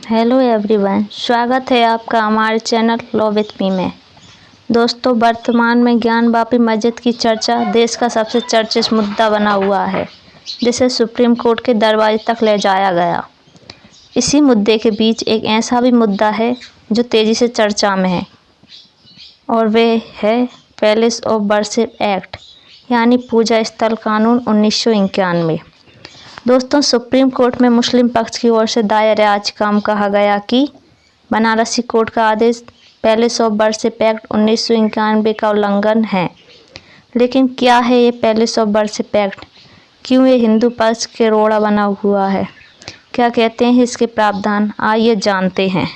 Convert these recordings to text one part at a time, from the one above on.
Hello everyone, स्वागत है आपका हमारे चैनल लॉ विथ मी में। दोस्तों, वर्तमान में ज्ञानवापी मस्जिद की चर्चा देश का सबसे चर्चित मुद्दा बना हुआ है, जिसे सुप्रीम कोर्ट के दरवाजे तक ले जाया गया। इसी मुद्दे के बीच एक ऐसा भी मुद्दा है जो तेज़ी से चर्चा में है, और वे है पैलेस ऑफ वर्शिप एक्ट यानी पूजा स्थल कानून 1991। दोस्तों, सुप्रीम कोर्ट में मुस्लिम पक्ष की ओर से दायर याचिका में कहा गया कि बनारसी कोर्ट का आदेश पैलेस ऑफ वर्शिप एक्ट 1991 का उल्लंघन है। लेकिन क्या है ये पैलेस ऑफ वर्शिप एक्ट? क्यों ये हिंदू पक्ष के रोड़ा बना हुआ है? क्या कहते हैं इसके प्रावधान? आइए जानते हैं।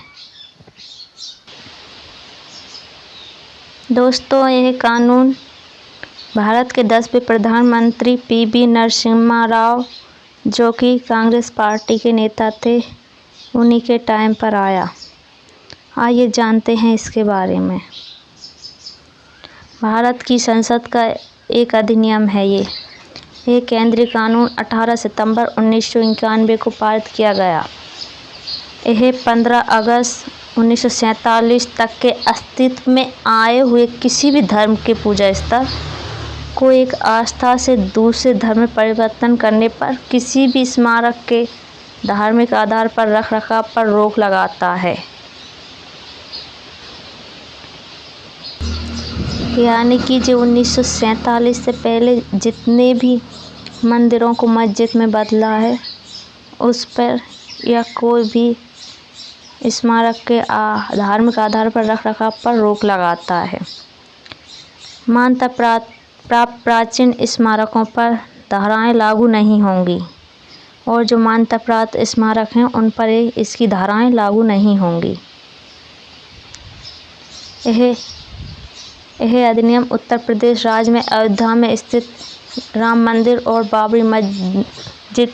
दोस्तों, यह कानून भारत के 10वें प्रधानमंत्री पी.वी. नरसिम्हा राव, जो कि कांग्रेस पार्टी के नेता थे, उन्हीं के टाइम पर आया। आइए जानते हैं इसके बारे में। भारत की संसद का एक अधिनियम है ये केंद्रीय कानून 18 सितंबर 1991 को पारित किया गया। यह 15 अगस्त 1947 तक के अस्तित्व में आए हुए किसी भी धर्म के पूजा स्थल को एक आस्था से दूसरे धर्म में परिवर्तन करने पर किसी भी स्मारक के धार्मिक आधार पर रखरखाव पर रोक लगाता है। यानी कि जो 1947 से पहले जितने भी मंदिरों को मस्जिद में बदला है, उस पर या कोई भी स्मारक के धार्मिक आधार पर रखरखाव पर रोक लगाता है। मान्यता प्राप्त प्राचीन स्मारकों पर धाराएं लागू नहीं होंगी, और जो मान्यता प्राप्त स्मारक हैं उन पर इसकी धाराएं लागू नहीं होंगी। यह अधिनियम उत्तर प्रदेश राज्य में अयोध्या में स्थित राम मंदिर और बाबरी मस्जिद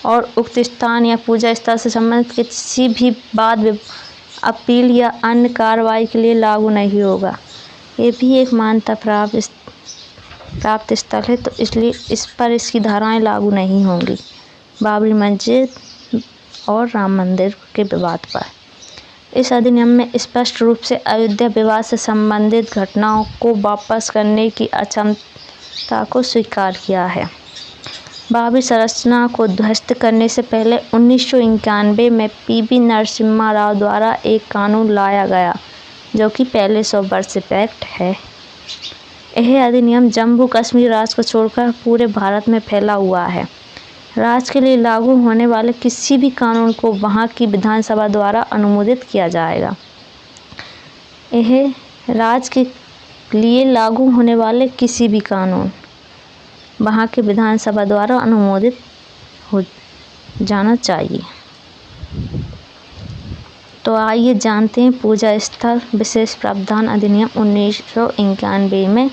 और उक्त स्थान या पूजा स्थल से संबंधित किसी भी वाद अपील या अन्य कार्रवाई के लिए लागू नहीं होगा। ये भी एक मान्यता प्राप्त स्थल है, तो इसलिए इस पर इसकी धाराएं लागू नहीं होंगी। बाबरी मस्जिद और राम मंदिर के विवाद पर इस अधिनियम में स्पष्ट रूप से अयोध्या विवाद से संबंधित घटनाओं को वापस करने की अक्षमता को स्वीकार किया है। बाबरी संरचना को ध्वस्त करने से पहले 1991 में पी.वी. नरसिम्हा राव द्वारा एक कानून लाया गया, जो कि पैलेस ऑफ वर्शिप एक्ट है। यह अधिनियम जम्मू कश्मीर राज्य को छोड़कर पूरे भारत में फैला हुआ है। राज्य के लिए लागू होने वाले किसी भी कानून को वहां की विधानसभा द्वारा अनुमोदित किया जाएगा। यह राज्य के लिए लागू होने वाले किसी भी कानून वहां के विधानसभा द्वारा अनुमोदित हो जाना चाहिए। तो आइए जानते हैं पूजा स्थल विशेष प्रावधान अधिनियम 1991 में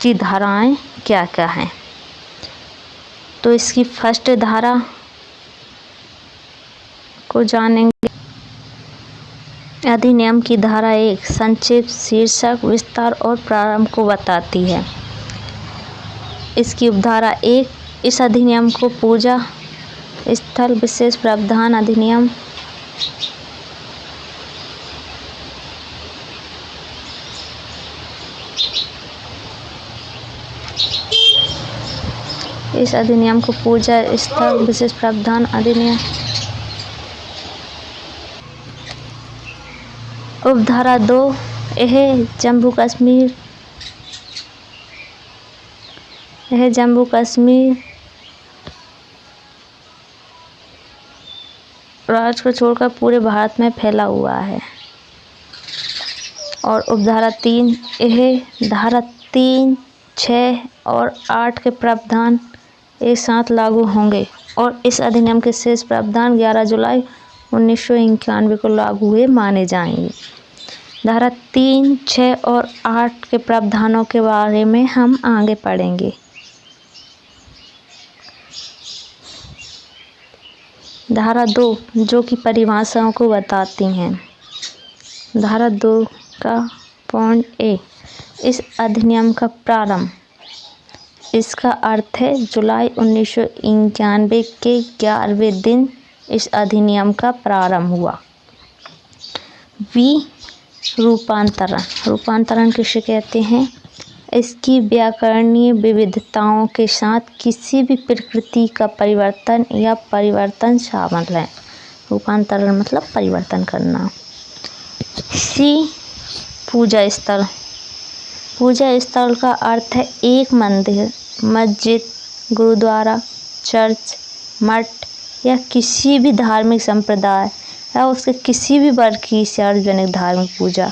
की धाराएं क्या क्या हैं। तो इसकी फर्स्ट धारा को जानेंगे। अधिनियम की धारा 1 संक्षिप्त, शीर्षक, विस्तार और प्रारंभ को बताती है। इसकी उपधारा 1 इस अधिनियम को पूजा स्थल विशेष प्रावधान अधिनियम इस अधिनियम को पूजा स्थल विशेष प्रावधान अधिनियम। उपधारा 2 यह जम्मू कश्मीर राज्य को छोड़कर पूरे भारत में फैला हुआ है। और उपधारा 3 यह धारा 3, 6 और 8 के प्रावधान एक साथ लागू होंगे, और इस अधिनियम के शेष प्रावधान 11 जुलाई 1991 को लागू हुए माने जाएंगे। धारा 3, 6 और 8 के प्रावधानों के बारे में हम आगे पढ़ेंगे। धारा 2 जो कि परिभाषाओं को बताती हैं। धारा 2 का पॉइंट ए इस अधिनियम का प्रारंभ। इसका अर्थ है जुलाई 1991 के 11वें दिन इस अधिनियम का प्रारंभ हुआ। रूपांतरण। रूपांतरण किसे कहते हैं? इसकी व्याकरणीय विविधताओं के साथ किसी भी प्रकृति का परिवर्तन या परिवर्तन शामिल है। रूपांतरण मतलब परिवर्तन करना। पूजा स्थल। पूजा स्थल का अर्थ है एक मंदिर, मस्जिद, गुरुद्वारा, चर्च, मठ या किसी भी धार्मिक संप्रदाय या उसके किसी भी वर्ग की सार्वजनिक धार्मिक पूजा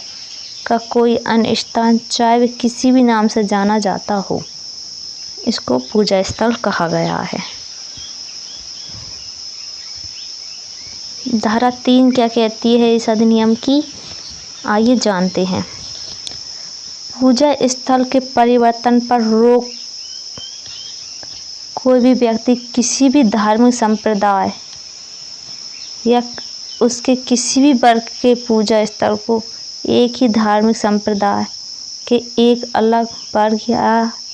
का कोई अन्य स्थान, चाहे वह किसी भी नाम से जाना जाता हो, इसको पूजा स्थल कहा गया है। धारा 3 क्या कहती है इस अधिनियम की? आइए जानते हैं। पूजा स्थल के परिवर्तन पर रोक। कोई भी व्यक्ति किसी भी धार्मिक संप्रदाय या उसके किसी भी वर्ग के पूजा स्थल को एक ही धार्मिक संप्रदाय के एक अलग वर्ग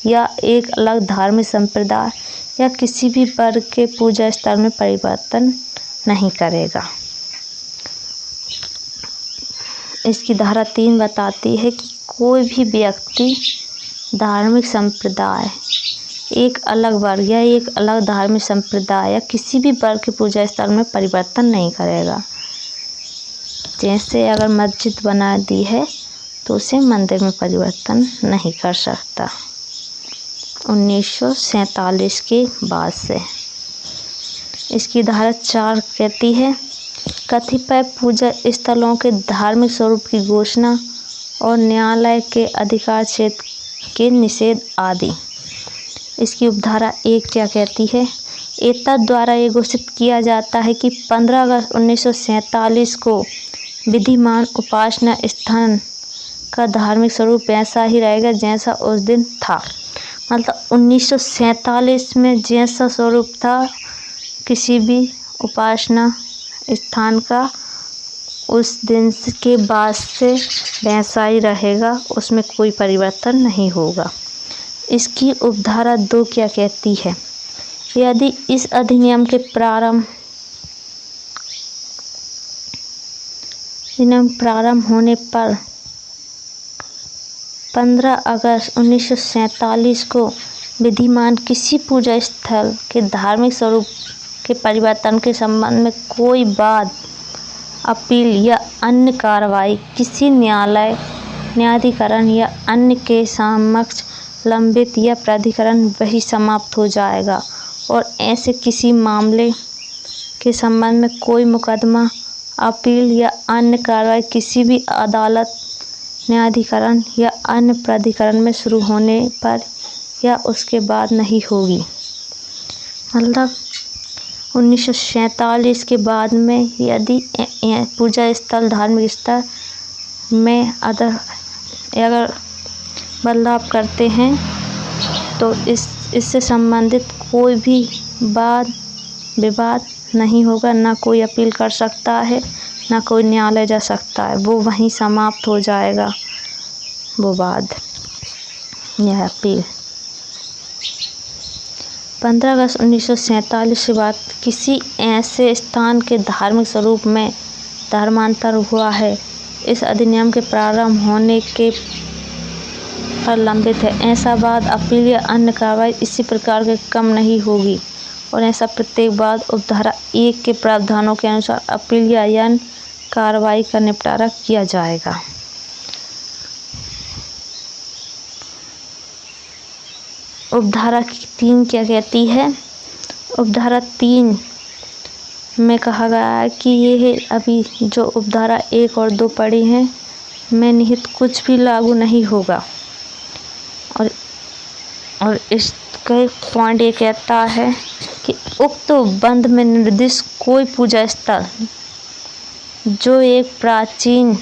या एक अलग धार्मिक संप्रदाय या किसी भी वर्ग के पूजा स्थल में परिवर्तन नहीं करेगा। इसकी धारा 3 बताती है कि कोई भी व्यक्ति धार्मिक संप्रदाय, एक अलग वर्ग या एक अलग धार्मिक संप्रदाय या किसी भी वर्ग के पूजा स्थल में परिवर्तन नहीं करेगा। जैसे अगर मस्जिद बना दी है तो उसे मंदिर में परिवर्तन नहीं कर सकता 1947 के बाद से। इसकी धारा 4 कहती है कतिपय पूजा स्थलों के धार्मिक स्वरूप की घोषणा और न्यायालय के अधिकार क्षेत्र के निषेध आदि। इसकी उपधारा 1 क्या कहती है? एतद द्वारा ये घोषित किया जाता है कि 15 अगस्त 1947 को विद्यमान उपासना स्थान का धार्मिक स्वरूप वैसा ही रहेगा जैसा उस दिन था। मतलब 1947 में जैसा स्वरूप था किसी भी उपासना स्थान का, उस दिन के बाद से वैसा ही रहेगा, उसमें कोई परिवर्तन नहीं होगा। इसकी उपधारा 2 क्या कहती है? यदि इस अधिनियम के प्रारंभ होने पर 15 अगस्त 1947 को विद्यमान किसी पूजा स्थल के धार्मिक स्वरूप के परिवर्तन के संबंध में कोई वाद, अपील या अन्य कार्रवाई किसी न्यायालय, न्यायाधिकरण या अन्य के समक्ष लंबित या प्राधिकरण वही समाप्त हो जाएगा और ऐसे किसी मामले के संबंध में कोई मुकदमा, अपील या अन्य कार्रवाई किसी भी अदालत, न्यायाधिकरण या अन्य प्राधिकरण में शुरू होने पर या उसके बाद नहीं होगी। मतलब 1947 के बाद में यदि पूजा स्थल, धार्मिक स्थल में अगर बदलाव करते हैं तो इससे संबंधित कोई भी वाद विवाद नहीं होगा, ना कोई अपील कर सकता है, ना कोई न्यायालय जा सकता है, वो वहीं समाप्त हो जाएगा वो वाद या अपील। 15 अगस्त 1947 के बाद किसी ऐसे स्थान के धार्मिक स्वरूप में धर्मांतर हुआ है, इस अधिनियम के प्रारंभ होने के पर लंबित है। ऐसा वाद, अपील या अन्य कार्रवाई इसी प्रकार के कम नहीं होगी और ऐसा प्रत्येक वाद उपधारा 1 के प्रावधानों के अनुसार अपील या अन्य कार्रवाई का निपटारा किया जाएगा। उपधारा 3 क्या कहती है? उपधारा 3 में कहा गया है कि ये अभी जो उपधारा 1 और 2 पढ़ी हैं में निहित कुछ भी लागू नहीं होगा। और इसका पॉइंट ये कहता है कि उक्त बंद में निर्दिष्ट कोई पूजा स्थल जो एक प्राचीन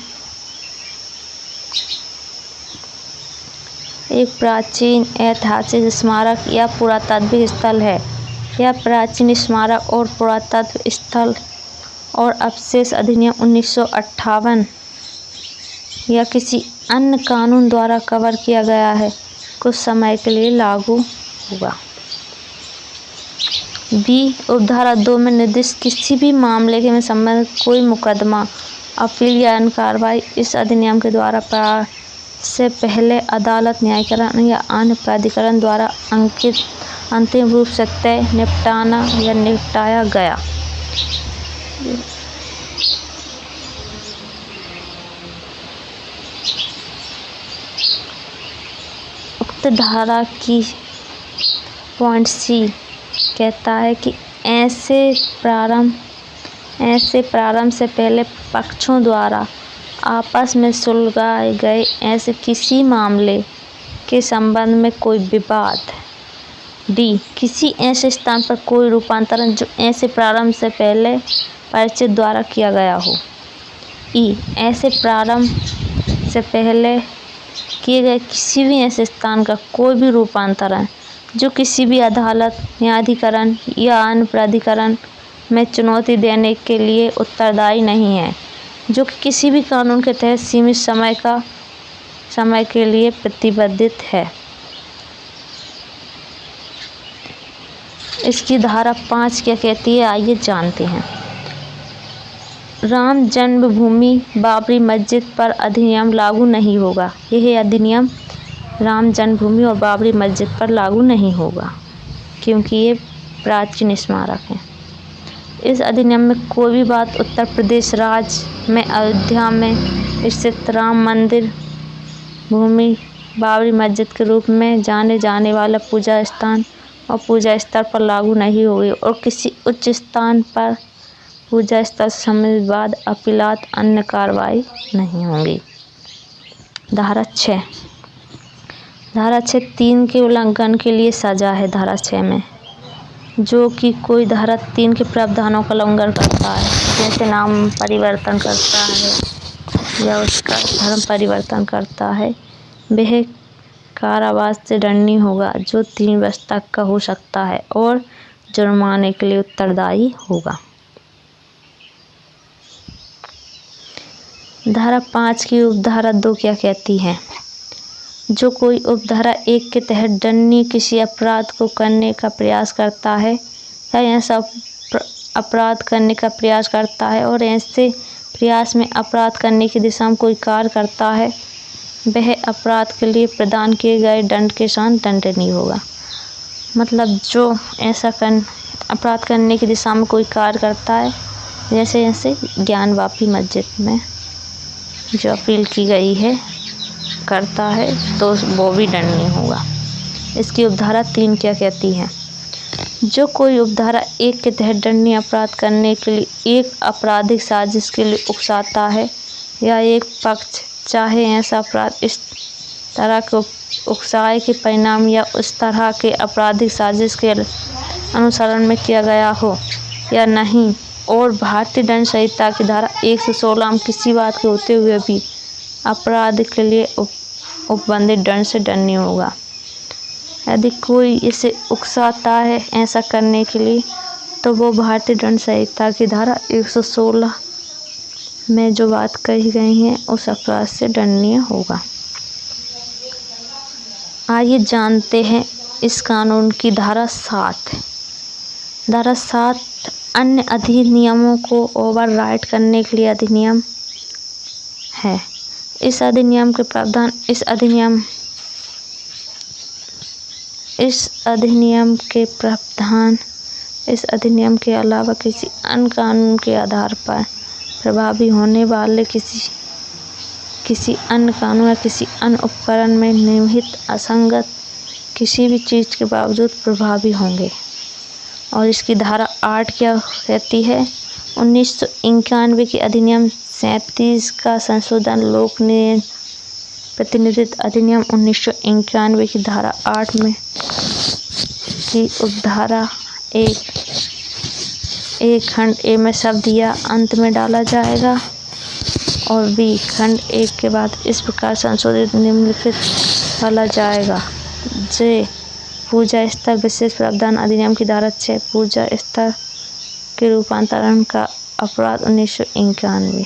ऐतिहासिक स्मारक या पुरातात्विक स्थल है या प्राचीन स्मारक और पुरातत्व स्थल और अवशेष अधिनियम 1958 या किसी अन्य कानून द्वारा कवर किया गया है, कुछ समय के लिए लागू होगा। बी उपधारा 2 में निर्दिष्ट किसी भी मामले के में संबंधित कोई मुकदमा, अपील या अन्य कार्रवाई इस अधिनियम के द्वारा प्रारंभ से पहले अदालत, न्यायिकरण या अन्य प्राधिकरण द्वारा अंतिम रूप से तय, निपटाना या निपटाया गया। उक्त धारा की पॉइंट सी कहता है कि ऐसे प्रारंभ से पहले पक्षों द्वारा आपस में सुलझाए गए ऐसे किसी मामले के संबंध में कोई विवाद। डी किसी ऐसे स्थान पर कोई रूपांतरण जो ऐसे प्रारंभ से पहले परिचित द्वारा किया गया हो। ई ऐसे प्रारंभ से पहले किए गए किसी भी ऐसे स्थान का कोई भी रूपांतरण जो किसी भी अदालत, न्यायाधिकरण या अन्य प्राधिकरण में चुनौती देने के लिए उत्तरदायी नहीं है, जो कि किसी भी कानून के तहत सीमित समय के लिए प्रतिबंधित है। इसकी धारा 5 क्या कहती है, आइए जानते हैं। राम जन्मभूमि बाबरी मस्जिद पर अधिनियम लागू नहीं होगा। यह अधिनियम राम जन्मभूमि और बाबरी मस्जिद पर लागू नहीं होगा क्योंकि ये प्राचीन स्मारक हैं। इस अधिनियम में कोई भी बात उत्तर प्रदेश राज्य में अयोध्या में स्थित राम मंदिर भूमि बाबरी मस्जिद के रूप में जाने जाने वाला पूजा स्थान और पूजा स्थल पर लागू नहीं होगी और किसी उच्च स्थान पर पूजा स्थल से संबंधित वाद, अपीलात, अन्य कार्रवाई नहीं होंगी। धारा 6 3 के उल्लंघन के लिए सजा है। धारा 6 में जो कि कोई धारा 3 के प्रावधानों का उल्लंघन करता है, जैसे नाम परिवर्तन करता है या उसका धर्म परिवर्तन करता है, वह कारावास से दंडनीय होगा जो 3 वर्ष तक का हो सकता है और जुर्माने के लिए उत्तरदायी होगा। धारा 5 की उपधारा 2 क्या कहती है? जो कोई उपधारा 1 के तहत दंडनीय किसी अपराध को करने का प्रयास करता है या ऐसा अपराध करने का प्रयास करता है और ऐसे प्रयास में अपराध करने की दिशा में कोई कार्य करता है, वह अपराध के लिए प्रदान किए गए दंड के साथ दंडनीय होगा। मतलब जो ऐसा अपराध करने की दिशा में कोई कार्य करता है, जैसे ज्ञानवापी मस्जिद में जो अपील की गई है करता है तो वो भी दंडनीय होगा। इसकी उपधारा 3 क्या कहती है? जो कोई उपधारा 1 के तहत दंडनीय अपराध करने के लिए एक आपराधिक साजिश के लिए उकसाता है या एक पक्ष चाहे ऐसा अपराध इस तरह के उकसाए के परिणाम या उस तरह के आपराधिक साजिश के अनुसरण में किया गया हो या नहीं, और भारतीय दंड संहिता की धारा 116 में किसी बात के होते हुए भी अपराध के लिए उपबंधित दंड से दंडनीय होगा। यदि कोई इसे उकसाता है ऐसा करने के लिए तो वो भारतीय दंड संहिता की धारा 116 में जो बात कही गई है उस अपराध से दंडनीय होगा। आइए जानते हैं इस कानून की धारा 7। धारा 7 अन्य अधिनियमों को ओवरराइड करने के लिए अधिनियम है। इस अधिनियम के प्रावधान इस अधिनियम के अलावा किसी अन्य कानून के आधार पर प्रभावी होने वाले किसी अन्य कानून या किसी अन्य उपकरण में निहित असंगत किसी भी चीज़ के बावजूद प्रभावी होंगे। और इसकी धारा 8 क्या कहती है? 1991 के अधिनियम 37 का संशोधन लोक प्रतिनिधित्व अधिनियम 1991 की धारा 8 में की उपधारा 1 खंड ए में शब्द या अंत में डाला जाएगा और बी खंड 1 के बाद इस प्रकार संशोधित निम्नलिखित डाला जाएगा। जे पूजा स्थल विशेष प्रावधान अधिनियम की धारा 6 पूजा स्थल के रूपांतरण का अपराध 1991।